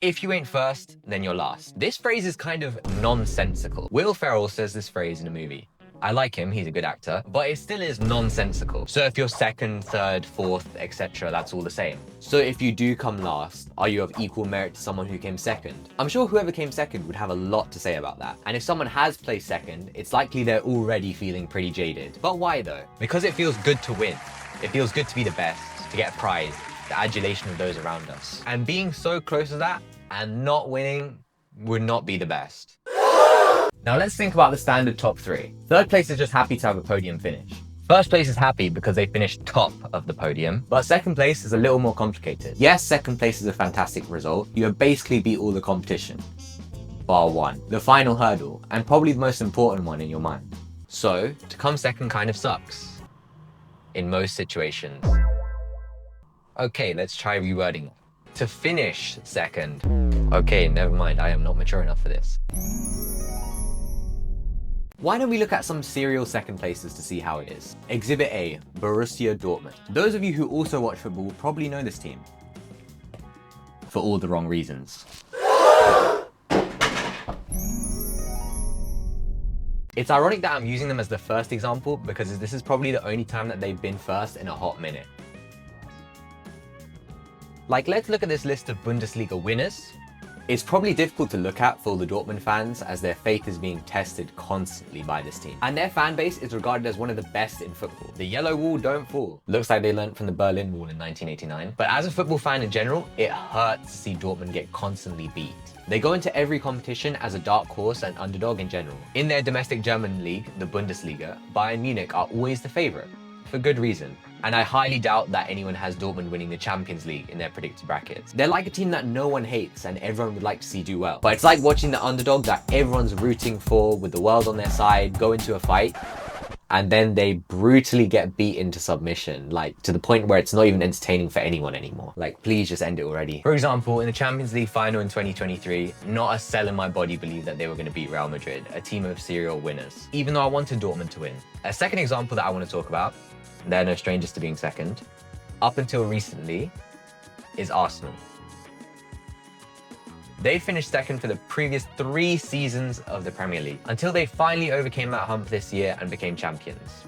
If you ain't first, then you're last. This phrase is kind of nonsensical. Will Ferrell says this phrase in a movie. I like him, he's a good actor, but it still is nonsensical. So if you're second, third, fourth, etc., that's all the same. So if you do come last, are you of equal merit to someone who came second? I'm sure whoever came second would have a lot to say about that. And if someone has placed second, it's likely they're already feeling pretty jaded. But why though? Because it feels good to win. It feels good to be the best, to get a prize, the adulation of those around us. And being so close to that and not winning would not be the best. Now let's think about the standard top three. Third place is just happy to have a podium finish. First place is happy because they finished top of the podium, but second place is a little more complicated. Yes, second place is a fantastic result. You have basically beat all the competition, bar one, the final hurdle, and probably the most important one in your mind. So, to come second kind of sucks in most situations. Okay, let's try rewording it. To finish second. Okay, never mind, I am not mature enough for this. Why don't we look at some serial second places to see how it is? Exhibit A, Borussia Dortmund. Those of you who also watch football will probably know this team. For all the wrong reasons. It's ironic that I'm using them as the first example because this is probably the only time that they've been first in a hot minute. Like, let's look at this list of Bundesliga winners. It's probably difficult to look at for the Dortmund fans as their faith is being tested constantly by this team. And their fan base is regarded as one of the best in football. The yellow wall don't fall. Looks like they learned from the Berlin Wall in 1989. But as a football fan in general, it hurts to see Dortmund get constantly beat. They go into every competition as a dark horse and underdog in general. In their domestic German league, the Bundesliga, Bayern Munich are always the favorite, for good reason. And I highly doubt that anyone has Dortmund winning the Champions League in their predicted brackets. They're like a team that no one hates and everyone would like to see do well. But it's like watching the underdog that everyone's rooting for with the world on their side go into a fight and then they brutally get beaten to submission, like to the point where it's not even entertaining for anyone anymore. Like, please just end it already. For example, in the Champions League final in 2023, not a cell in my body believed that they were going to beat Real Madrid, a team of serial winners, even though I wanted Dortmund to win. A second example that I want to talk about, they're no strangers to being second, up until recently, is Arsenal. They finished second for the previous 3 seasons of the Premier League, until they finally overcame that hump this year and became champions.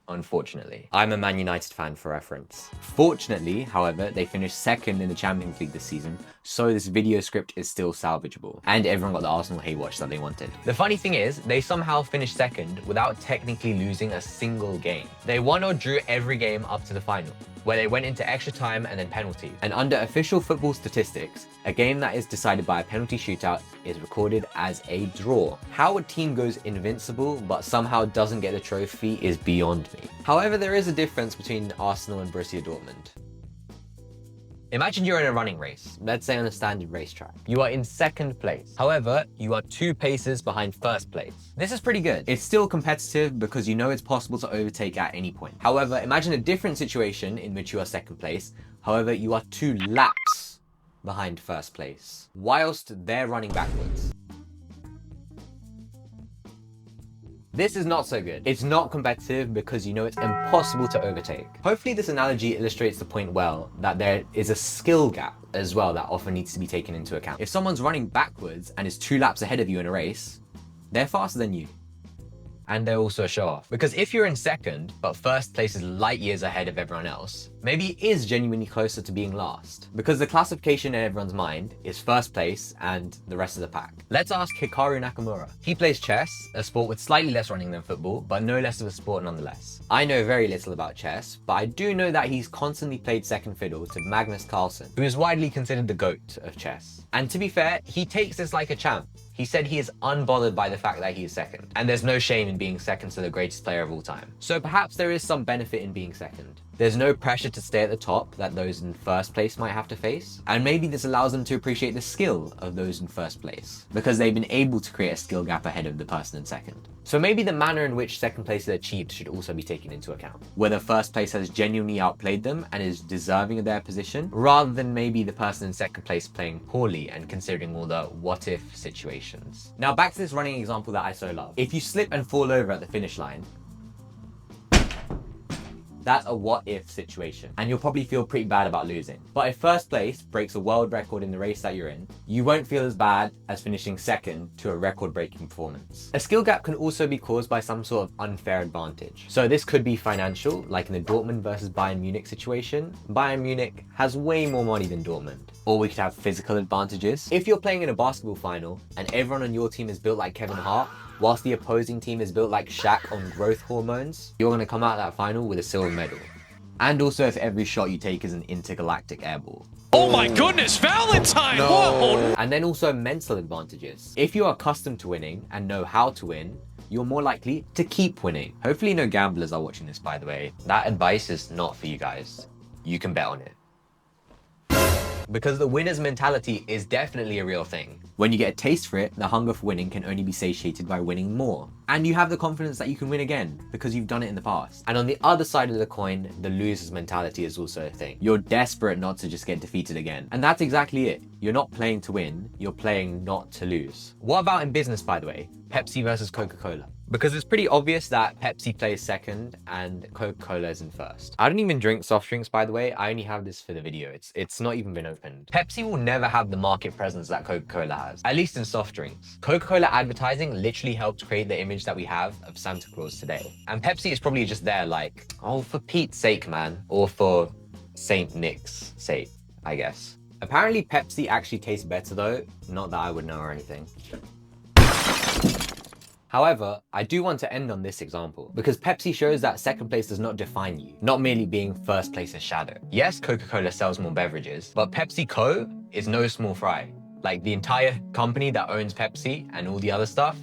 Unfortunately. I'm a Man United fan for reference. Fortunately, however, they finished second in the Champions League this season, so this video script is still salvageable. And everyone got the Arsenal hate watch that they wanted. The funny thing is, they somehow finished second without technically losing a single game. They won or drew every game up to the final, where they went into extra time and then penalties. And under official football statistics, a game that is decided by a penalty shootout is recorded as a draw. How a team goes invincible but somehow doesn't get the trophy is beyond me. However, there is a difference between Arsenal and Borussia Dortmund. Imagine you're in a running race, let's say on a standard racetrack. You are in second place. However, you are 2 paces behind first place. This is pretty good. It's still competitive because you know it's possible to overtake at any point. However, imagine a different situation in which you are second place. However, you are 2 laps behind first place, whilst they're running backwards. This is not so good. It's not competitive because you know it's impossible to overtake. Hopefully this analogy illustrates the point well, that there is a skill gap as well that often needs to be taken into account. If someone's running backwards and is 2 laps ahead of you in a race, they're faster than you. And they're also a show-off. Because if you're in second, but first place is light years ahead of everyone else, maybe it is genuinely closer to being last. Because the classification in everyone's mind is first place and the rest of the pack. Let's ask Hikaru Nakamura. He plays chess, a sport with slightly less running than football, but no less of a sport nonetheless. I know very little about chess, but I do know that he's constantly played second fiddle to Magnus Carlsen, who is widely considered the GOAT of chess. And to be fair, he takes this like a champ. He said he is unbothered by the fact that he is second, and there's no shame in being second to the greatest player of all time. So perhaps there is some benefit in being second. There's no pressure to stay at the top that those in first place might have to face, and maybe this allows them to appreciate the skill of those in first place, because they've been able to create a skill gap ahead of the person in second. So maybe the manner in which second place is achieved should also be taken into account. Whether first place has genuinely outplayed them and is deserving of their position, rather than maybe the person in second place playing poorly and considering all the what if situations. Now back to this running example that I so love. If you slip and fall over at the finish line, That's a what if situation, and you'll probably feel pretty bad about losing. But if first place breaks a world record in the race that you're in, you won't feel as bad as finishing second to a record-breaking performance. A skill gap can also be caused by some sort of unfair advantage. So this could be financial, like in the Dortmund versus Bayern Munich situation. Bayern Munich has way more money than Dortmund. Or we could have physical advantages. If you're playing in a basketball final and everyone on your team is built like Kevin Hart, whilst the opposing team is built like Shaq on growth hormones, you're going to come out of that final with a silver medal. And also if every shot you take is an intergalactic airball. Oh my goodness, Valentine! No. Whoa! And then also mental advantages. If you're accustomed to winning and know how to win, you're more likely to keep winning. Hopefully no gamblers are watching this, by the way. That advice is not for you guys. You can bet on it. Because the winner's mentality is definitely a real thing. When you get a taste for it, the hunger for winning can only be satiated by winning more. And you have the confidence that you can win again because you've done it in the past. And on the other side of the coin, the loser's mentality is also a thing. You're desperate not to just get defeated again. And that's exactly it. You're not playing to win, you're playing not to lose. What about in business, by the way? Pepsi versus Coca-Cola. Because it's pretty obvious that Pepsi plays second and Coca-Cola is in first. I don't even drink soft drinks, by the way. I only have this for the video. It's not even been opened. Pepsi will never have the market presence that Coca-Cola has, at least in soft drinks. Coca-Cola advertising literally helped create the image that we have of Santa Claus today. And Pepsi is probably just there like, oh, for Pete's sake, man. Or for Saint Nick's sake, I guess. Apparently Pepsi actually tastes better though. Not that I would know or anything. However, I do want to end on this example because Pepsi shows that second place does not define you, not merely being first place a shadow. Yes, Coca-Cola sells more beverages, but PepsiCo is no small fry. Like the entire company that owns Pepsi and all the other stuff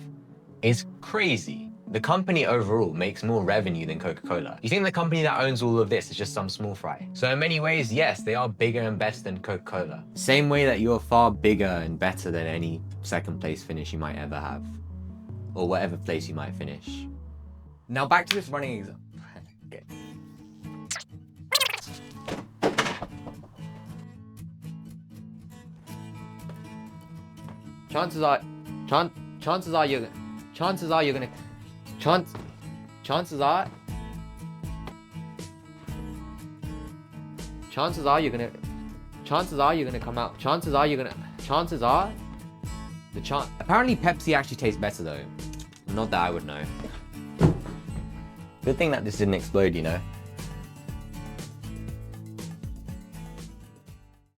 is crazy. The company overall makes more revenue than Coca-Cola. You think the company that owns all of this is just some small fry? So in many ways, yes, they are bigger and better than Coca-Cola. Same way that you're far bigger and better than any second place finish you might ever have. Or whatever place you might finish. Now back to this running example. Okay. Chances are you're gonna apparently Pepsi actually tastes better though. Not that I would know. Good thing that this didn't explode, you know?